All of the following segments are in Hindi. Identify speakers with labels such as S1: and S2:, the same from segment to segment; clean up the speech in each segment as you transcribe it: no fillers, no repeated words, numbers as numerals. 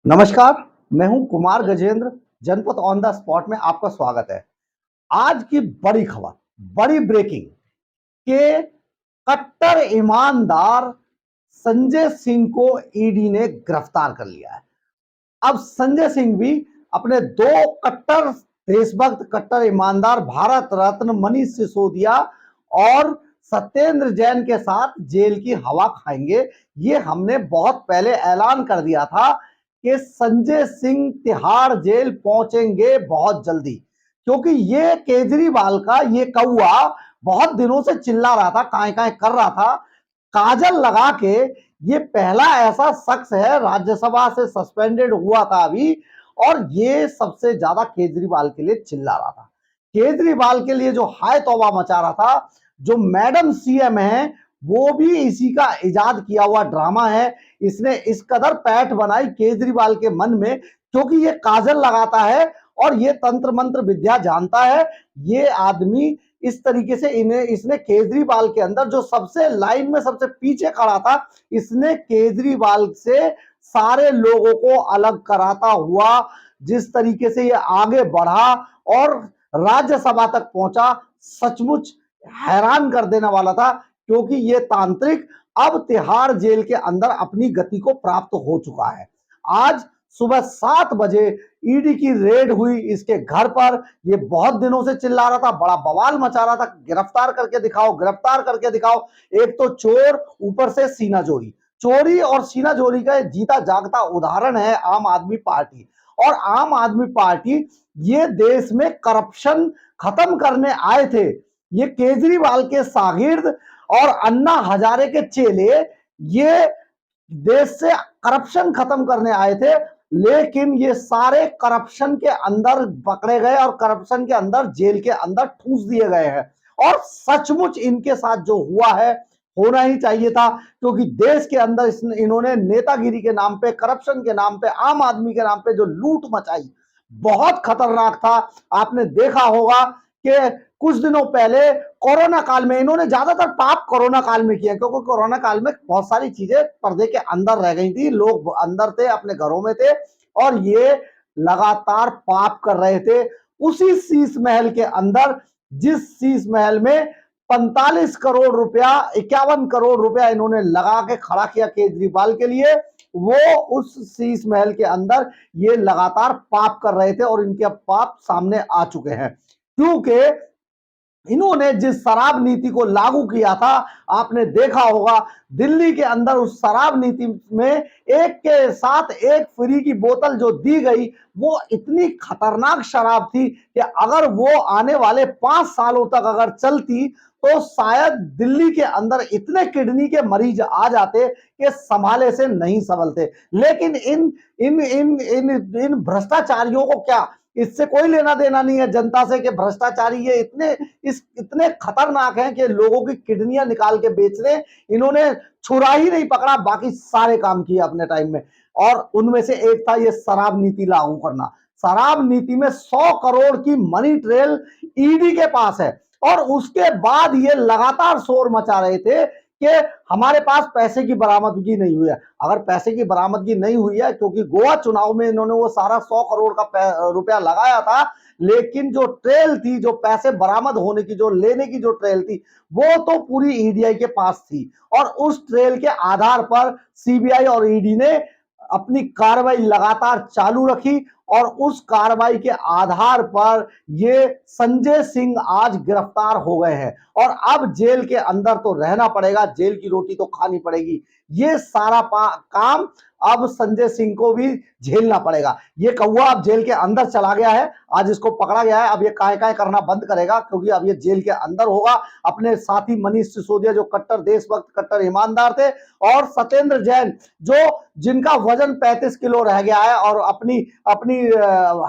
S1: नमस्कार, मैं हूं कुमार गजेंद्र। जनपद ऑन द स्पॉट में आपका स्वागत है। आज की बड़ी खबर, बड़ी ब्रेकिंग के कट्टर ईमानदार संजय सिंह को ईडी ने गिरफ्तार कर लिया है। अब संजय सिंह भी अपने दो कट्टर देशभक्त, कट्टर ईमानदार भारत रत्न मनीष सिसोदिया और सत्येंद्र जैन के साथ जेल की हवा खाएंगे। ये हमने बहुत पहले ऐलान कर दिया था कि संजय सिंह तिहाड़ जेल पहुंचेंगे बहुत जल्दी, क्योंकि ये केजरीवाल का ये कौआ बहुत दिनों से चिल्ला रहा था, काय काय कर रहा था। काजल लगा के ये पहला ऐसा शख्स है, राज्यसभा से सस्पेंडेड हुआ था अभी, और ये सबसे ज्यादा केजरीवाल के लिए चिल्ला रहा था। केजरीवाल के लिए जो हाय तौबा मचा रहा था, जो मैडम सीएम है वो भी इसी का इजाद किया हुआ ड्रामा है। इसने इस कदर पैठ बनाई केजरीवाल के मन में, क्योंकि ये काजल लगाता है और ये तंत्र मंत्र विद्या जानता है। ये आदमी इस तरीके से इसने केजरीवाल के अंदर, जो सबसे लाइन में सबसे पीछे खड़ा था, इसने केजरीवाल से सारे लोगों को अलग कराता हुआ जिस तरीके से ये आगे बढ़ा और राज्यसभा तक पहुंचा, सचमुच हैरान कर देने वाला था। क्योंकि ये तांत्रिक अब तिहाड़ जेल के अंदर अपनी गति को प्राप्त हो चुका है। आज सुबह 7 बजे ईडी की रेड हुई इसके घर पर। ये बहुत दिनों से चिल्ला रहा था, बड़ा बवाल मचा रहा था, गिरफ्तार करके दिखाओ, गिरफ्तार करके दिखाओ। एक तो चोर, ऊपर से सीना चोरी। चोरी और सीना चोरी का जीता जागता उदाहरण है आम आदमी पार्टी। और आम आदमी पार्टी ये देश में करप्शन खत्म करने आए थे। ये केजरीवाल के शागिर्द और अन्ना हजारे के चेले ये देश से करप्शन खत्म करने आए थे, लेकिन ये सारे करप्शन के अंदर पकड़े गए और करप्शन के अंदर जेल के अंदर ठूस दिए गए हैं। और सचमुच इनके साथ जो हुआ है होना ही चाहिए था, क्योंकि देश के अंदर इन्होंने नेतागिरी के नाम पे, करप्शन के नाम पे, आम आदमी के नाम पे जो लूट मचाई, बहुत खतरनाक था। आपने देखा होगा कि कुछ दिनों पहले कोरोना काल में इन्होंने ज्यादातर पाप कोरोना काल में किया, क्योंकि कोरोना काल में बहुत सारी चीजें पर्दे के अंदर रह गई थी, लोग अंदर थे, अपने घरों में थे और ये लगातार पाप कर रहे थे। उसी शीश महल के अंदर, जिस शीश महल में 45 करोड़ रुपया, 51 करोड़ रुपया इन्होंने लगा के खड़ा किया केजरीवाल के लिए, वो उस शीश महल के अंदर ये लगातार पाप कर रहे थे और इनके पाप सामने आ चुके हैं। क्योंकि इन्होंने जिस शराब नीति को लागू किया था, आपने देखा होगा दिल्ली के अंदर उस शराब नीति में एक के साथ एक फ्री की बोतल जो दी गई, वो इतनी खतरनाक शराब थी कि अगर वो आने वाले 5 सालों तक अगर चलती तो शायद दिल्ली के अंदर इतने किडनी के मरीज आ जाते कि संभाले से नहीं संभलते। लेकिन इन इन इन इन इन भ्रष्टाचारियों को क्या, इससे कोई लेना देना नहीं है जनता से कि भ्रष्टाचारी ये इतने खतरनाक हैं कि लोगों की किडनियां निकाल के बेच रहे हैं। इन्होंने छुरा ही नहीं पकड़ा, बाकी सारे काम किए अपने टाइम में। और उनमें से एक था ये शराब नीति लागू करना। शराब नीति में 100 करोड़ की मनी ट्रेल ईडी के पास है, और उसके बाद ये लगातार शोर मचा रहे थे कि हमारे पास पैसे की बरामदगी नहीं हुई है। अगर पैसे की बरामदगी नहीं हुई है, क्योंकि गोवा चुनाव में इन्होंने वो सारा 100 करोड़ का रुपया लगाया था, लेकिन जो ट्रेल थी, जो पैसे बरामद होने की, जो लेने की जो ट्रेल थी, वो तो पूरी ईडीआई के पास थी। और उस ट्रेल के आधार पर सीबीआई और ईडी ने अपनी कार्रवाई लगातार चालू रखी, और उस कार्रवाई के आधार पर ये संजय सिंह आज गिरफ्तार हो गए हैं। और अब जेल के अंदर तो रहना पड़ेगा, जेल की रोटी तो खानी पड़ेगी। ये सारा काम अब संजय सिंह को भी झेलना पड़ेगा। ये कौवा अब जेल के अंदर चला गया है, आज इसको पकड़ा गया है। अब ये काय काय करना बंद करेगा, क्योंकि अब ये जेल के अंदर होगा। अपने साथी मनीष सिसोदिया जो कट्टर देशभक्त, कट्टर ईमानदार थे, और सत्येंद्र जैन जो जिनका वजन 35 किलो रह गया है, और अपनी अपनी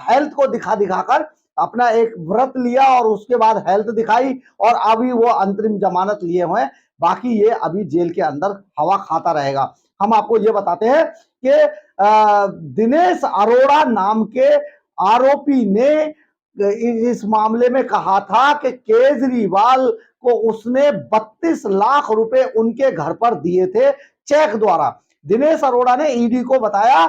S1: हेल्थ को दिखा दिखाकर अपना एक व्रत लिया और उसके बाद हेल्थ दिखाई, और अभी वो अंतरिम जमानत लिए हुए हैं। बाकी ये अभी जेल के अंदर हवा खाता रहेगा। हम आपको ये बताते हैं कि दिनेश अरोड़ा नाम के आरोपी ने इस मामले में कहा था कि केजरीवाल को उसने 32 लाख रुपए उनके घर पर दिए थे चेक द्वारा। दिनेश अरोड़ा ने ईडी को बताया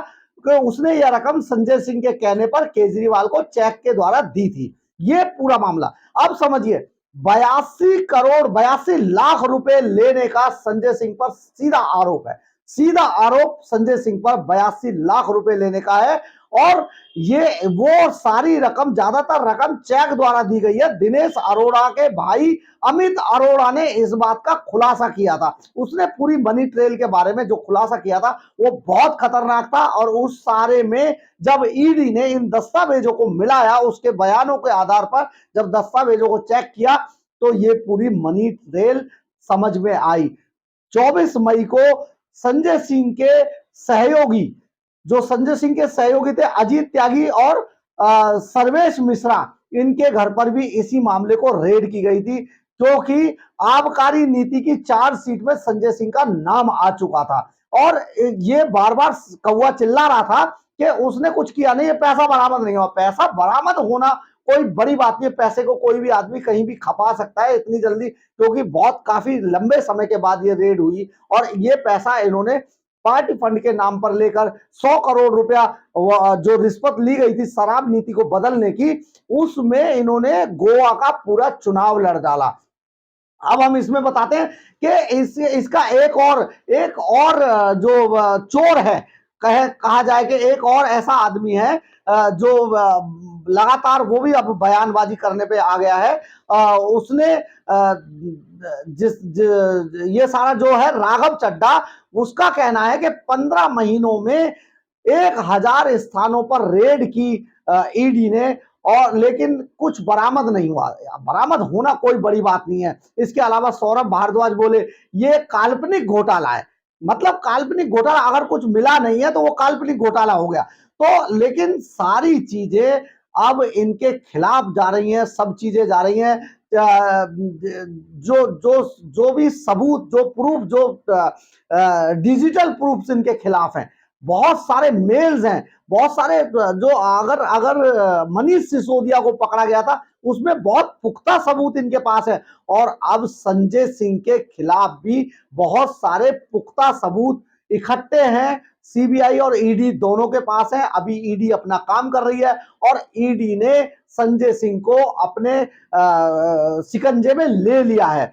S1: उसने यह रकम संजय सिंह के कहने पर केजरीवाल को चेक के द्वारा दी थी। ये पूरा मामला। अब समझिए, 82 लाख रुपए लेने का संजय सिंह पर सीधा आरोप है। सीधा आरोप संजय सिंह पर 82 लाख रुपए लेने का है। और ये वो सारी रकम, ज्यादातर रकम चेक द्वारा दी गई है। दिनेश अरोड़ा के भाई अमित अरोड़ा ने इस बात का खुलासा किया था। उसने पूरी मनी ट्रेल के बारे में जो खुलासा किया था वो बहुत खतरनाक था। और उस सारे में जब ईडी ने इन दस्तावेजों को मिलाया, उसके बयानों के आधार पर जब दस्तावेजों को चेक किया, तो ये पूरी मनी ट्रेल समझ में आई। 24 मई को संजय सिंह के सहयोगी, जो संजय सिंह के सहयोगी थे, अजीत त्यागी और सर्वेश मिश्रा, इनके घर पर भी इसी मामले को रेड की गई थी, क्योंकि आबकारी नीति की चार्जशीट में संजय सिंह का नाम आ चुका था। और ये बार बार कौवा चिल्ला रहा था कि उसने कुछ किया नहीं, ये पैसा बरामद नहीं हुआ। पैसा बरामद होना कोई बड़ी बात नहीं है। पैसे को कोई भी आदमी कहीं भी खपा सकता है इतनी जल्दी, क्योंकि बहुत काफी लंबे समय के बाद ये रेड हुई। और ये पैसा इन्होंने पार्टी फंड के नाम पर लेकर 100 करोड़ रुपया जो रिश्वत ली गई थी शराब नीति को बदलने की, उसमें इन्होंने गोवा का पूरा चुनाव लड़ डाला। अब हम इसमें बताते हैं कि इसका एक और जो चोर है, कहा जाए कि एक और ऐसा आदमी है जो लगातार वो भी अब बयानबाजी करने पे आ गया है। उसने ये सारा जो है राघव चड्ढा, उसका कहना है कि 15 महीनों में 1000 स्थानों पर रेड की ईडी ने, और लेकिन कुछ बरामद नहीं हुआ। बरामद होना कोई बड़ी बात नहीं है। इसके अलावा सौरभ भारद्वाज बोले ये काल्पनिक घोटाला है। मतलब काल्पनिक घोटाला, अगर कुछ मिला नहीं है तो वो काल्पनिक घोटाला हो गया। तो लेकिन सारी चीजें अब इनके खिलाफ जा रही हैं, सब चीजें जा रही हैं। जो जो जो भी सबूत, जो प्रूफ, जो डिजिटल प्रूफ इनके खिलाफ हैं, बहुत सारे मेल्स हैं, बहुत सारे जो अगर मनीष सिसोदिया को पकड़ा गया था उसमें बहुत पुख्ता सबूत इनके पास है। और अब संजय सिंह के खिलाफ भी बहुत सारे पुख्ता सबूत इकट्ठे हैं। सीबीआई और ईडी दोनों के पास है। अभी ईडी अपना काम कर रही है और ईडी ने संजय सिंह को अपने शिकंजे में ले लिया है।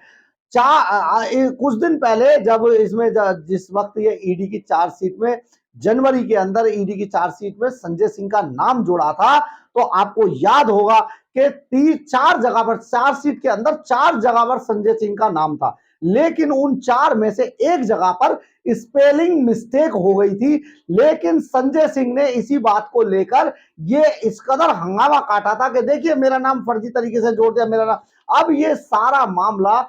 S1: कुछ दिन पहले जब इसमें जिस वक्त ये ईडी की चार्जशीट में, जनवरी के अंदर ईडी की चार्जशीट में संजय सिंह का नाम जोड़ा था, तो आपको याद होगा कि 4 जगह पर, चार्जशीट के अंदर 4 जगह पर संजय सिंह का नाम था। लेकिन उन 4 में से एक जगह पर स्पेलिंग मिस्टेक हो गई थी। लेकिन संजय सिंह ने इसी बात को लेकर ये इस कदर हंगामा काटा था कि देखिए मेरा नाम फर्जी तरीके से जोड़ दिया, मेरा नाम। अब ये सारा मामला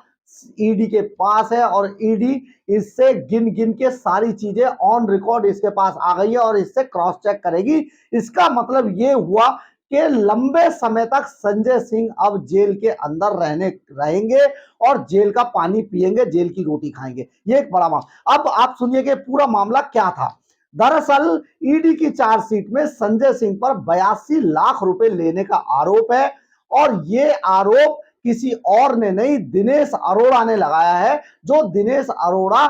S1: ईडी के पास है और ईडी इससे गिन गिन के सारी चीजें ऑन रिकॉर्ड इसके पास आ गई है और इससे क्रॉस चेक करेगी। इसका मतलब ये हुआ कि लंबे समय तक संजय सिंह अब जेल के अंदर रहेंगे और जेल का पानी पिएंगे, जेल की रोटी खाएंगे। ये एक बड़ा मामला। अब आप सुनिए कि पूरा मामला क्या था। दरअसल ईडी की चार्जशीट में संजय सिंह पर 82 लाख रुपए लेने का आरोप है। और ये आरोप किसी और ने नहीं, दिनेश अरोड़ा ने लगाया है। जो दिनेश अरोड़ा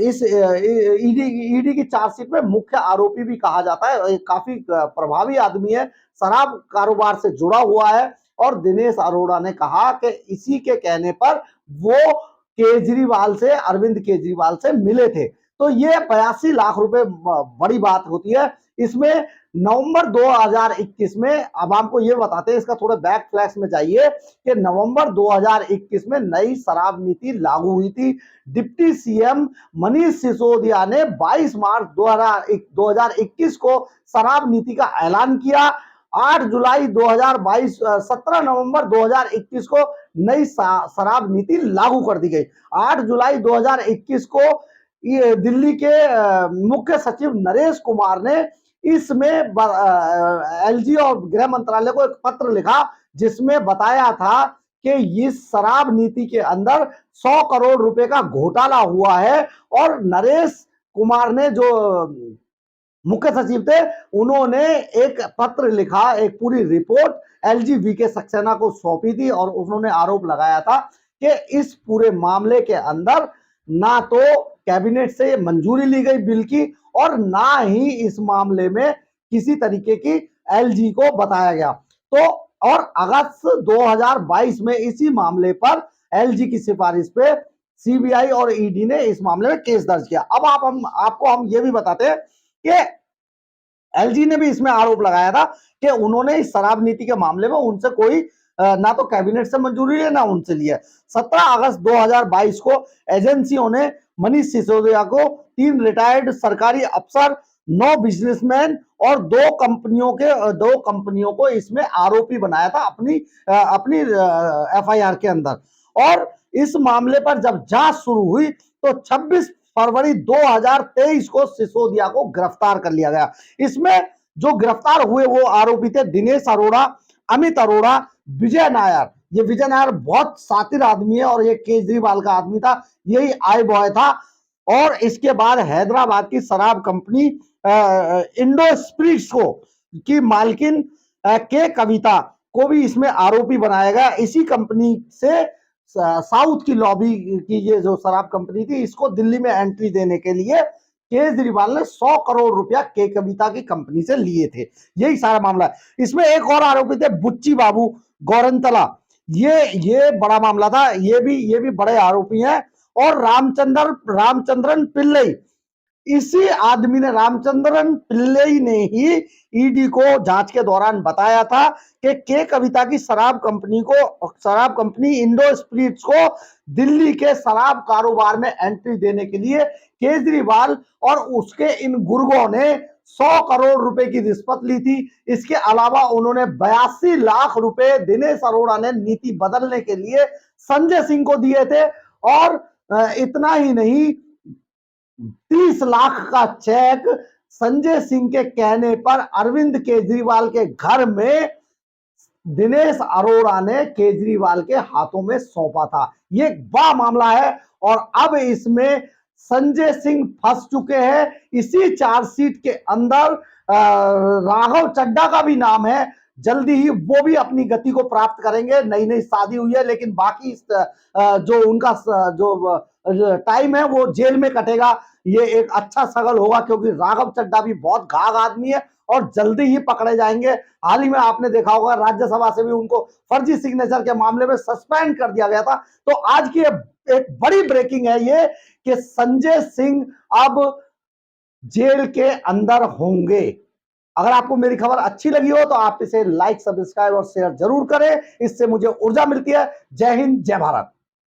S1: इस ईडी की चार्जशीट में मुख्य आरोपी भी कहा जाता है। काफी प्रभावी आदमी है, शराब कारोबार से जुड़ा हुआ है। और दिनेश अरोड़ा ने कहा कि इसी के कहने पर वो केजरीवाल से, अरविंद केजरीवाल से मिले थे। तो ये 82 लाख रुपए बड़ी बात होती है। इसमें नवंबर 2021 में, अब आपको ये बताते हैं, इसका थोड़ा बैक फ्लैश में जाइए कि नवंबर 2021 में नई शराब नीति लागू हुई थी। डिप्टी सीएम मनीष सिसोदिया ने 22 मार्च 2021 को शराब नीति का ऐलान किया। 8 जुलाई 2022, 17 नवंबर 2021 को नई शराब नीति लागू कर दी गई। 8 जुलाई 2021 को ये दिल्ली के मुख्य सचिव नरेश कुमार ने इसमें एलजी और गृह मंत्रालय को एक पत्र लिखा, जिसमें बताया था कि इस शराब नीति के अंदर 100 करोड़ रुपए का घोटाला हुआ है। और नरेश कुमार ने, जो मुख्य सचिव थे, उन्होंने एक पत्र लिखा, एक पूरी रिपोर्ट एलजी वीके सक्सेना को सौंपी थी और उन्होंने आरोप लगाया था कि इस पूरे मामले के अंदर ना तो कैबिनेट से मंजूरी ली गई बिल की, और ना ही इस मामले में किसी तरीके की एलजी को बताया गया। तो और अगस्त 2022 में इसी मामले पर एलजी की सिफारिश पे सीबीआई और ईडी ने इस मामले में केस दर्ज किया। अब आपको हम ये भी बताते हैं कि एलजी ने भी इसमें आरोप लगाया था कि उन्होंने इस शराब नीति के मामले में उनसे कोई ना तो कैबिनेट से मंजूरी ली ना उनसे ली है। 17 अगस्त 2022 को एजेंसियों ने मनीष सिसोदिया को 3 रिटायर्ड सरकारी अफसर, 9 बिजनेसमैन और 2 कंपनियों को इसमें आरोपी बनाया था अपनी एफआईआर के अंदर। और इस मामले पर जब जांच शुरू हुई तो 26 फरवरी 2023 को सिसोदिया को गिरफ्तार कर लिया गया। इसमें जो गिरफ्तार हुए वो आरोपी थे दिनेश अरोड़ा, अमित अरोड़ा, विजय नायर। ये विजय नायर बहुत शातिर आदमी है और ये केजरीवाल का आदमी था, यही आई बॉय था। और इसके बाद हैदराबाद की शराब कंपनी इंडो स्पिरिट्स को की मालकिन के कविता को भी इसमें आरोपी बनाया गया। इसी कंपनी से साउथ की लॉबी की ये जो शराब कंपनी थी, इसको दिल्ली में एंट्री देने के लिए केजरीवाल ने 100 करोड़ रुपया के कविता की कंपनी से लिए थे। यही सारा मामला है। इसमें एक और आरोपी थे बुच्ची बाबू गौरंतला, ये बड़ा मामला था, ये भी बड़े आरोपी हैं। और रामचंद्रन पिल्लई, इसी आदमी ने, रामचंद्रन पिल्लई ने ही ईडी को जांच के दौरान बताया था कि के कविता की शराब कंपनी इंडो स्पिरिट्स को दिल्ली के शराब कारोबार में एंट्री देने के लिए केजरीवाल और उसके इन गुर्गों ने 100 करोड़ रुपए की रिश्वत ली थी। इसके अलावा उन्होंने 82 लाख रुपए दिनेश अरोड़ा ने नीति बदलने के लिए संजय सिंह को दिए थे। और इतना ही नहीं, 30 लाख का चेक संजय सिंह के कहने पर अरविंद केजरीवाल के घर में दिनेश अरोड़ा ने केजरीवाल के हाथों में सौंपा था। ये एक बड़ा मामला है और अब इसमें संजय सिंह फंस चुके हैं। इसी चार्जशीट के अंदर राघव चड्ढा का भी नाम है। जल्दी ही वो भी अपनी गति को प्राप्त करेंगे। नई नई शादी हुई है, लेकिन बाकी जो उनका जो टाइम है वो जेल में कटेगा। ये एक अच्छा सगल होगा क्योंकि राघव चड्ढा भी बहुत घाघ आदमी है और जल्दी ही पकड़े जाएंगे। हाल ही में आपने देखा होगा राज्यसभा से भी उनको फर्जी सिग्नेचर के मामले में सस्पेंड कर दिया गया था। तो आज की एक बड़ी ब्रेकिंग है ये कि संजय सिंह अब जेल के अंदर होंगे। अगर आपको मेरी खबर अच्छी लगी हो तो आप इसे लाइक, सब्सक्राइब और शेयर जरूर करें। इससे मुझे ऊर्जा मिलती है। जय हिंद, जय भारत।